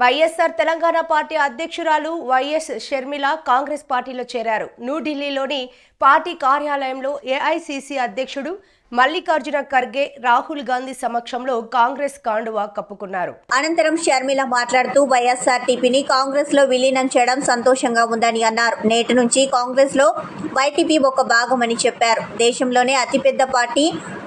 YSR Telangana party అధ్యక్షురాలు YS Sharmila Congress పార్టీలో చేరారు. న్యూఢిల్లీలోని పార్టీ కార్యాలయంలో ఏఐసీసీ అధ్యక్షుడు మల్లికార్జున ఖర్గే రాహుల్ గాంధీ సమక్షంలో కాంగ్రెస్ కండువా కప్పుకున్నారు. అనంతరం షర్మిల మాట్లాడుతూ వైఎస్ఆర్టీపీని కాంగ్రెస్ లో విలీనం చేయడం సంతోషంగా ఉందని అన్నారు. నేటి నుంచి కాంగ్రెస్ లో వైటీపీ ఒక భాగమని చెప్పారు. దేశంలోనే అతిపెద్ద పార్టీ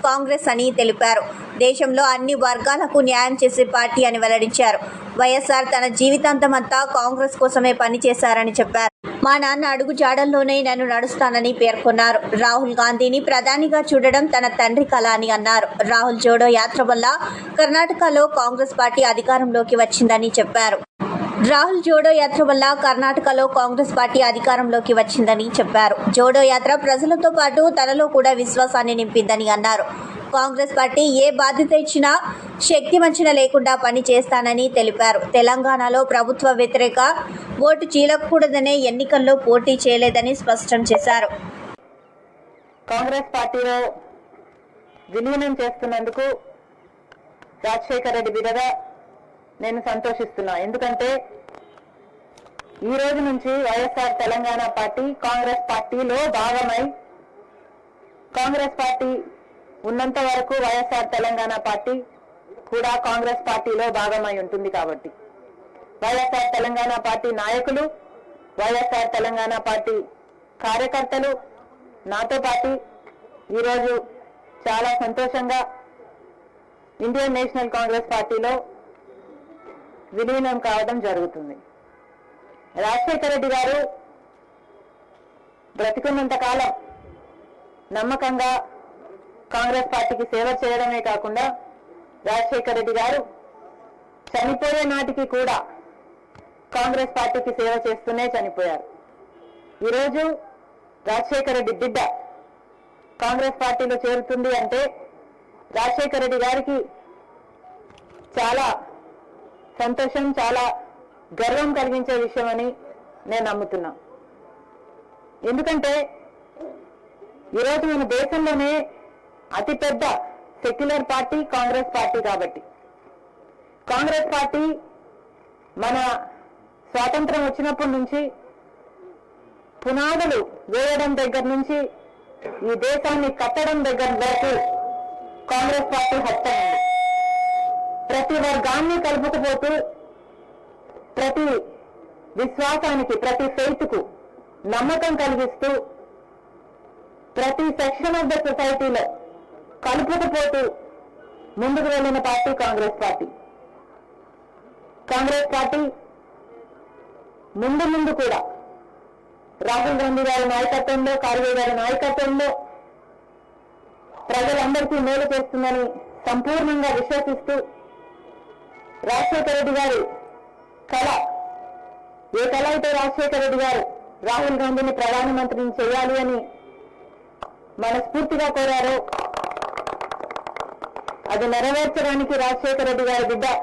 కాంగ్రెస్ అని తెలిపారు. దేశంలో అన్ని వర్గాలకు న్యాయం చేసే పార్టీ అని వెల్లడించారు. వైఎస్ఆర్ తన జీవితాంతమంతా కాంగ్రెస్ కోసమే పనిచేశారని చెప్పారు. మా నాన్న అడుగు జాడల్లోనే నన్ను నడుస్తానని పేర్కొన్నారు. రాహుల్ గాంధీని ప్రధానిగా చూడడం తన తండ్రి కల అని అన్నారు. రాహుల్ జోడో యాత్ర వల్ల కర్ణాటకలో కాంగ్రెస్ పార్టీ అధికారంలోకి వచ్చిందని చెప్పారు. రాహుల్ జోడో యాత్ర వల్ల కర్ణాటకలో కాంగ్రెస్ పార్టీ అధికారంలోకి వచ్చిందని చెప్పారు. జోడో యాత్ర ప్రజలతో పాటు తనలో కూడా విశ్వాసాన్ని నింపిందని అన్నారు. కాంగ్రెస్ పార్టీ ఏ బాధ్యత ఇచ్చినా శక్తి వంచన లేకుండా పని చేస్తానని తెలిపారు. తెలంగాణలో ప్రభుత్వ వ్యతిరేక ఓటు చీలకూడదనే ఎన్నికల్లో పోటీ చేయలేదని స్పష్టం చేశారు. కాంగ్రెస్ పార్టీలో విలీనం చేస్తున్నందుకు రాజశేఖర రెడ్డి బిడ్డగా నేను సంతోషిస్తున్నా. ఎందుకంటే ఈ రోజు నుంచి వైఎస్ఆర్ తెలంగాణ పార్టీ కాంగ్రెస్ పార్టీలో భాగమై, కాంగ్రెస్ పార్టీ ఉన్నంత వరకు వైఎస్ఆర్ తెలంగాణ పార్టీ కూడా కాంగ్రెస్ పార్టీలో భాగమై ఉంటుంది. కాబట్టి వైఎస్ఆర్ తెలంగాణ పార్టీ నాయకులు, వైఎస్ఆర్ తెలంగాణ పార్టీ కార్యకర్తలు నాతో పాటు ఈరోజు చాలా సంతోషంగా ఇండియన్ నేషనల్ కాంగ్రెస్ పార్టీలో విలీనం కావడం జరుగుతుంది. రాజశేఖర రెడ్డి గారు బ్రతికున్నంత కాలం నమ్మకంగా కాంగ్రెస్ పార్టీకి సేవ చేయడమే కాకుండా రాజశేఖర రెడ్డి గారు చనిపోయే నాటికి కూడా కాంగ్రెస్ పార్టీకి సేవ చేస్తూనే చనిపోయారు. ఈరోజు రాజశేఖర రెడ్డి బిడ్డ కాంగ్రెస్ పార్టీలో చేరుతుంది అంటే రాజశేఖర రెడ్డి గారికి చాలా సంతోషం, చాలా గర్వం కలిగించే విషయమని నేను నమ్ముతున్నా. ఎందుకంటే ఈరోజు మన దేశంలోనే అతిపెద్ద సెక్యులర్ పార్టీ కాంగ్రెస్ పార్టీ. కాబట్టి కాంగ్రెస్ పార్టీ మన స్వాతంత్రం వచ్చినప్పటి నుంచి పునాదులు వేయడం దగ్గర నుంచి ఈ దేశాన్ని కట్టడం దగ్గర వరకు కాంగ్రెస్ పార్టీ హస్తమైంది. ప్రతి వర్గాన్ని కలుపుకుపోతూ, ప్రతి విశ్వాసానికి, ప్రతి ఫెయిత్కు నమ్మకం కలిగిస్తూ, ప్రతి సెక్షన్ ఆఫ్ ద సొసైటీలో కలుపుకుపోతూ ముందుకు వెళ్ళిన party Congress party. Congress party ముందు కూడా రాహుల్ గాంధీ గారి నాయకత్వంలో, ఖర్గే గారి నాయకత్వంలో ప్రజలందరికీ మేలు చేస్తుందని సంపూర్ణంగా విశ్వసిస్తూ, రాజశేఖర రెడ్డి గారి కళ, ఏ కళ అయితే రాజశేఖర రెడ్డి గారు రాహుల్ గాంధీని ప్రధానమంత్రిని చేయాలి అని మనస్ఫూర్తిగా కోరారో అది నెరవేర్చడానికి రాజశేఖర రెడ్డి గారి బిడ్డ